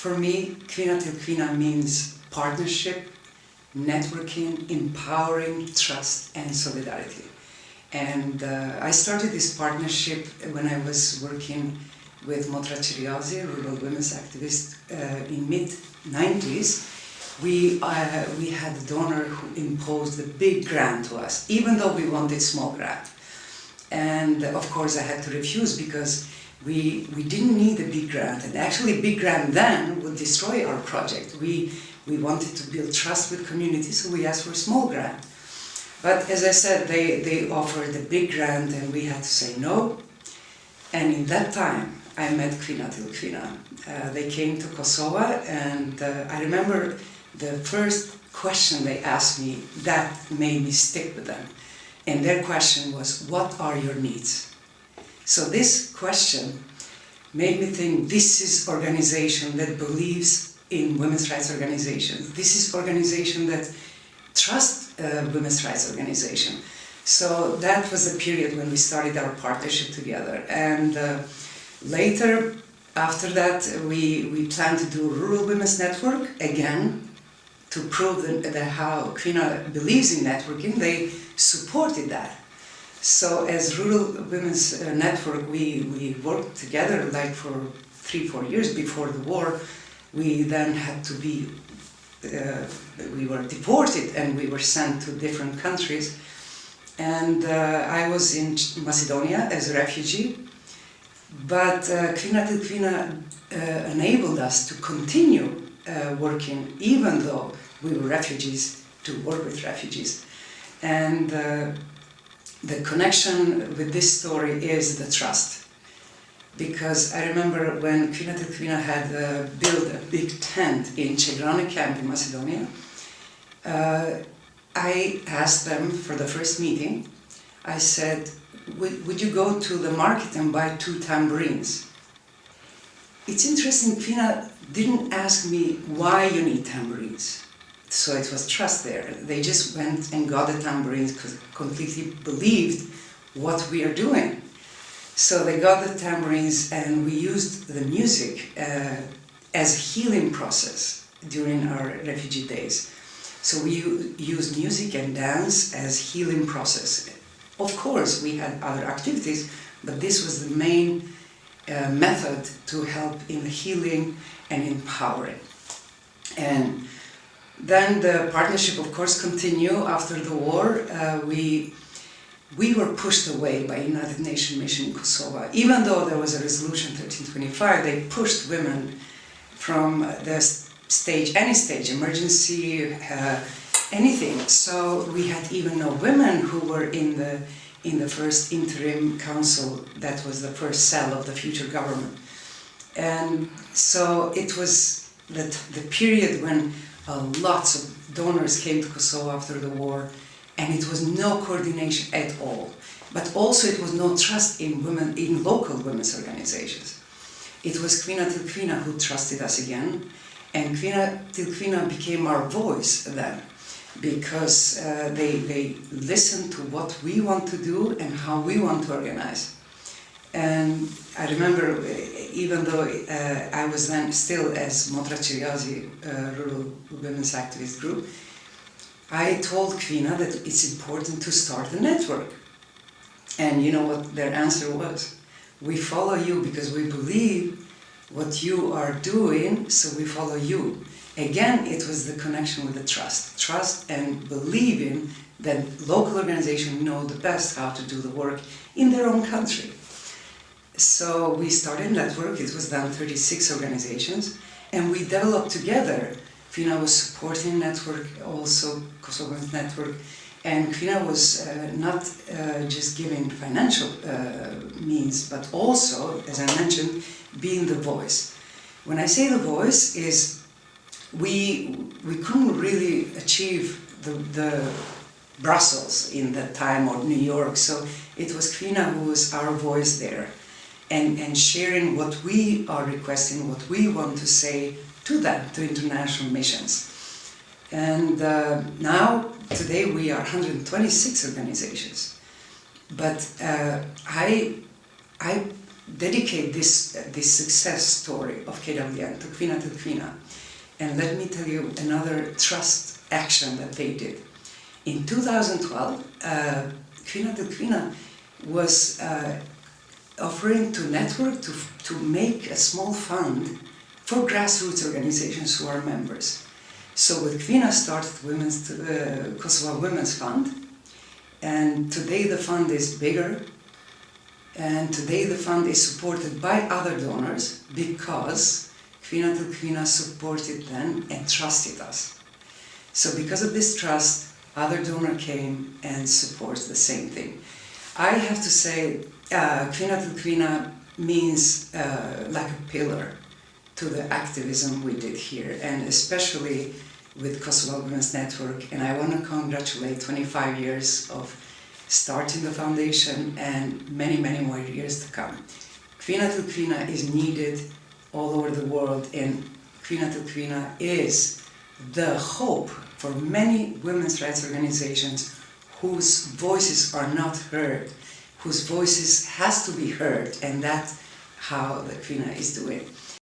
For me, Kvinna till Kvinna means partnership, networking, empowering, trust and solidarity. And I started this partnership when I was working with Motra Chiriosi, rural women's activist, in mid-90s. We had a donor who imposed a big grant to us, even though we wanted small grant. And of course I had to refuse because we didn't need a big grant, and actually a big grant then would destroy our project. We wanted to build trust with community, so we asked for a small grant. But as I said, they offered a big grant and we had to say no. And in that time I met Kvinna till Kvinna. They came to Kosovo, and I remember the first question they asked me that made me stick with them. And their question was, what are your needs? So this question made me think, this is organization that believes in women's rights organizations. This is organization that trusts women's rights organization. So that was the period when we started our partnership together. And later, after that, we planned to do a Rural Women's Network again, to prove that how Kvinna believes in networking. They supported that. So as Rural Women's Network, we worked together like for 3-4 years before the war. We then had to be, we were deported and we were sent to different countries. And I was in Macedonia as a refugee. But Kvinna till Kvinna enabled us to continue working, even though we were refugees, to work with refugees. And the connection with this story is the trust. Because I remember when Kvinna till Kvinna had built a big tent in Chegrani camp in Macedonia, I asked them for the first meeting, I said, would you go to the market and buy 2 tambourines? It's interesting, Kvinna didn't ask me why you need tambourines. So it was trust there. They just went and got the tambourines because completely believed what we are doing. So they got the tambourines and we used the music as a healing process during our refugee days. So we used music and dance as healing process. Of course, we had other activities, but this was the main method to help in healing and empowering. And then the partnership, of course, continued after the war. We were pushed away by United Nations mission in Kosovo. Even though there was a resolution 1325, they pushed women from the stage, any stage, emergency, anything. So we had even no women who were in the first interim council, that was the first cell of the future government. And so it was the period when lots of donors came to Kosovo after the war, and it was no coordination at all. But also it was no trust in women, in local women's organizations. It was Kvinna till Kvinna who trusted us again, and Kvinna till Kvinna became our voice then, because they listened to what we want to do and how we want to organize. And I remember, even though I was then still as Motra Chiriosi, Rural Women's Activist Group, I told Kvinna that it's important to start a network. And you know what their answer was? We follow you because we believe what you are doing, so we follow you. Again, it was the connection with the trust. Trust and believing that local organizations know the best how to do the work in their own country. So we started a network. It was then 36 organizations, and we developed together. Kvinna was supporting network, also Kosovo Womens Network, and Kvinna was not just giving financial means, but also, as I mentioned, being the voice. When I say the voice is, we couldn't really achieve the Brussels in that time, or New York, so it was Kvinna who was our voice there, and sharing what we are requesting, what we want to say to them, to international missions. And now, today, we are 126 organizations. But I dedicate this success story of KWN to Kvinna. And let me tell you another trust action that they did. In 2012, Kvinna was offering to network to make a small fund for grassroots organizations who are members. So with Kvinna started Kosovo Women's Fund, and today the fund is bigger, and today the fund is supported by other donors because Kvinna supported them and trusted us. So because of this trust, other donors came and support the same thing. I have to say, Kvinna means like a pillar to the activism we did here, and especially with Kosovo Womens Network. And I want to congratulate 25 years of starting the foundation and many, many more years to come. Kvinna is needed all over the world, and Kvinna is the hope for many women's rights organizations whose voices are not heard, whose voices has to be heard, and that's how the Kvinna is doing.